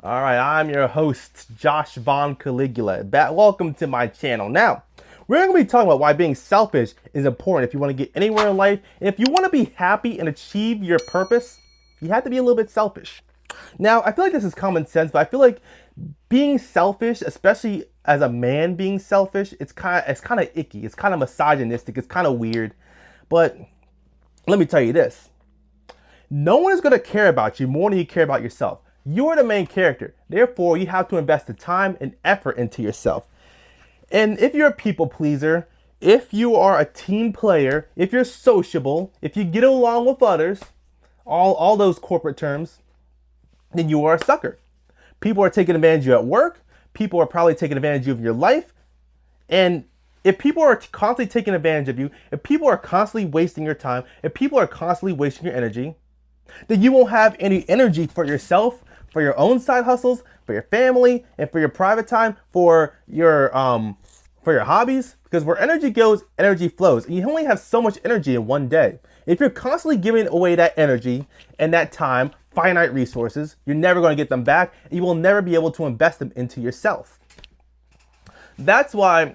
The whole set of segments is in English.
All right, I'm your host, Josh Von Caligula. Welcome to my channel. Now, we're going to be talking about why being selfish is important if you want to get anywhere in life. And if you want to be happy and achieve your purpose, you have to be a little bit selfish. Now, I feel like this is common sense, but I feel like being selfish, especially as a man being selfish, it's kind of icky. It's kind of misogynistic. It's kind of weird. But let me tell you this. No one is going to care about you more than you care about yourself. You're the main character. Therefore, you have to invest the time and effort into yourself. And if you're a people pleaser, if you are a team player, if you're sociable, if you get along with others, all those corporate terms, then you are a sucker. People are taking advantage of you at work. People are probably taking advantage of you in your life. And if people are constantly taking advantage of you, if people are constantly wasting your time, if people are constantly wasting your energy, then you won't have any energy for yourself, for your own side hustles, for your family, and for your private time, for your hobbies. Because where energy goes, energy flows. And you only have so much energy in one day. If you're constantly giving away that energy and that time, finite resources, you're never going to get them back, and you will never be able to invest them into yourself. That's why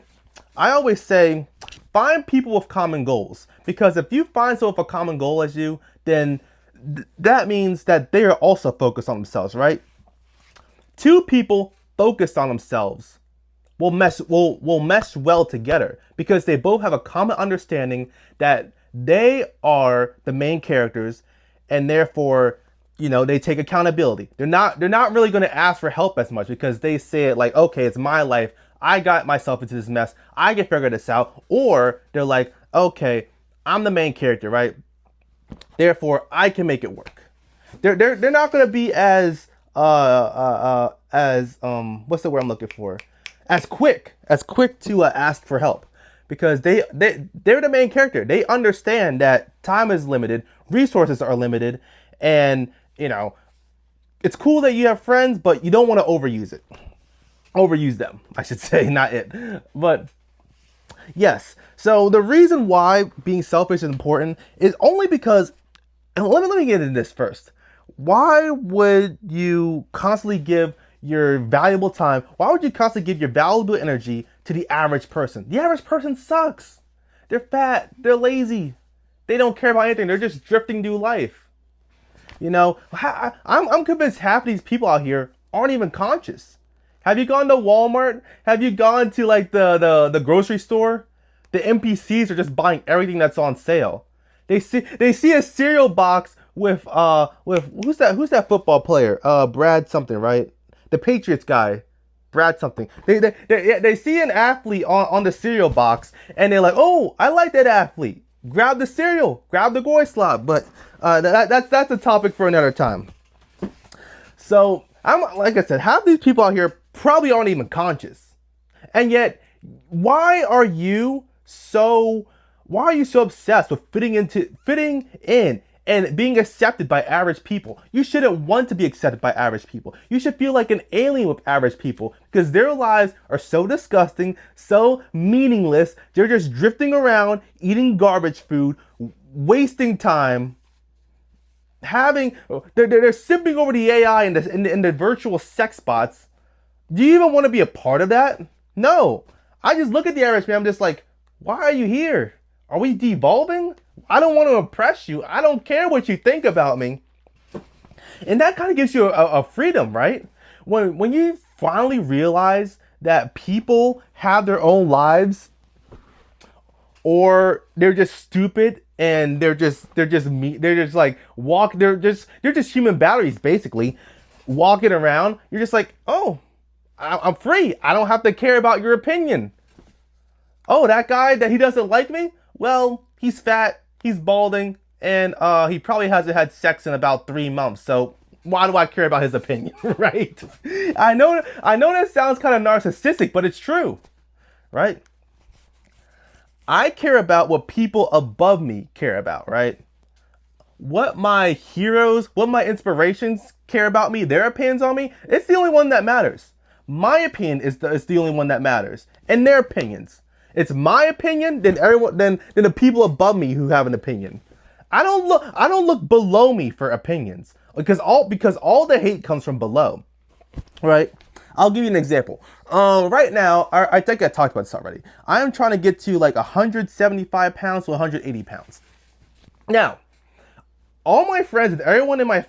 I always say find people with common goals. Because if you find someone with a common goal as you, then that means that they are also focused on themselves, right? Two people focused on themselves will mesh well together because they both have a common understanding that they are the main characters, and therefore, they take accountability. They're not really going to ask for help as much because they say it like, okay, it's my life. I got myself into this mess. I can figure this out. Or they're like, okay, I'm the main character, right? Therefore, I can make it work. They're not going to be as what's the word I'm looking for? As quick to ask for help, because they're the main character. They understand that time is limited, resources are limited, and it's cool that you have friends, but you don't want to overuse them, I should say, not it. But yes. So the reason why being selfish is important is only because, and let me get into this first. Why would you constantly give your valuable time? Why would you constantly give your valuable energy to the average person? The average person sucks. They're fat. They're lazy. They don't care about anything. They're just drifting through life. I'm convinced half of these people out here aren't even conscious. Have you gone to Walmart? Have you gone to like the grocery store? The NPCs are just buying everything that's on sale. They see a cereal box with who's that football player? Brad something, right? The Patriots guy. Brad something. They see an athlete on the cereal box and they're like, oh, I like that athlete. Grab the cereal, grab the goy slot. But that's a topic for another time. So like I said, half these people out here probably aren't even conscious. And yet, why are you so obsessed with fitting in and being accepted by average people? You shouldn't want to be accepted by average people. You should feel like an alien with average people because their lives are so disgusting, so meaningless. They're just drifting around, eating garbage food, wasting time, they're simping over the AI in the virtual sex bots. Do you even want to be a part of that? No. I just look at the average man. I'm just like, why are you here? Are we devolving? I don't want to impress you. I don't care what you think about me. And that kind of gives you a freedom, right? When you finally realize that people have their own lives, or they're just stupid and they're just human batteries basically walking around. You're just like, oh, I'm free. I don't have to care about your opinion. Oh, that guy that he doesn't like me? Well, he's fat, he's balding, and he probably hasn't had sex in about 3 months. So why do I care about his opinion, right? I know that sounds kind of narcissistic, but it's true, right? I care about what people above me care about, right? What my heroes, what my inspirations care about me, their opinions on me, it's the only one that matters. My opinion is the only one that matters, and their opinions. It's my opinion, then the people above me who have an opinion. I don't look below me for opinions because all the hate comes from below. right? I'll give you an example. Right now, I think I talked about this already. I am trying to get to like 175 pounds to 180 pounds. Now, all my friends and everyone in my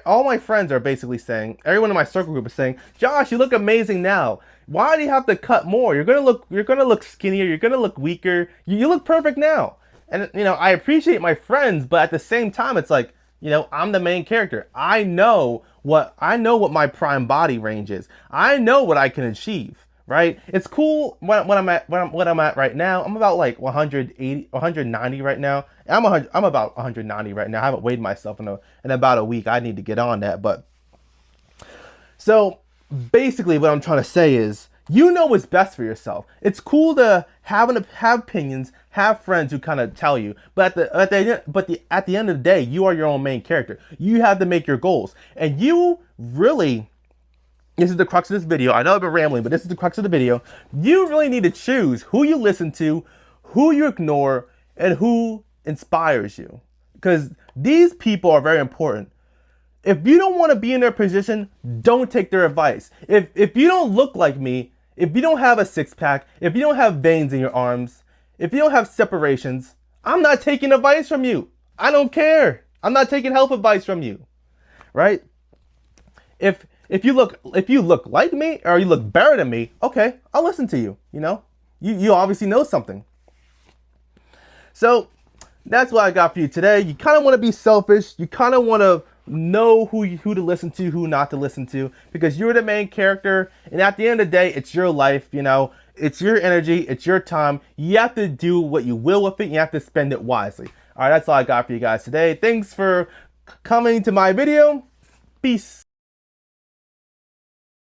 all my friends are basically saying, everyone in my circle group is saying, Josh, you look amazing now. Why do you have to cut more? You're gonna look skinnier. You're gonna look weaker. You look perfect now. And I appreciate my friends, but at the same time, it's like, I'm the main character. I know what my prime body range is. I know what I can achieve. Right? It's cool when I'm at right now. I'm about like 180, 190 right now. I'm about 190 right now. I haven't weighed myself in about a week. I need to get on that. But so basically, what I'm trying to say is, what's best for yourself. It's cool to have opinions, have friends who kind of tell you, but at the end of the day, you are your own main character. You have to make your goals, and you really. This is the crux of this video. I know I've been rambling, but this is the crux of the video. You really need to choose who you listen to, who you ignore, and who inspires you. Because these people are very important. If you don't want to be in their position, don't take their advice. If you don't look like me, if you don't have a six-pack, if you don't have veins in your arms, if you don't have separations, I'm not taking advice from you. I don't care. I'm not taking health advice from you. Right? If you look like me or you look better than me, okay, I'll listen to you. You obviously know something. So that's what I got for you today. You kind of want to be selfish. You kind of want to know who to listen to, who not to listen to, because you're the main character. And at the end of the day, it's your life. It's your energy. It's your time. You have to do what you will with it. You have to spend it wisely. All right, that's all I got for you guys today. Thanks for coming to my video. Peace.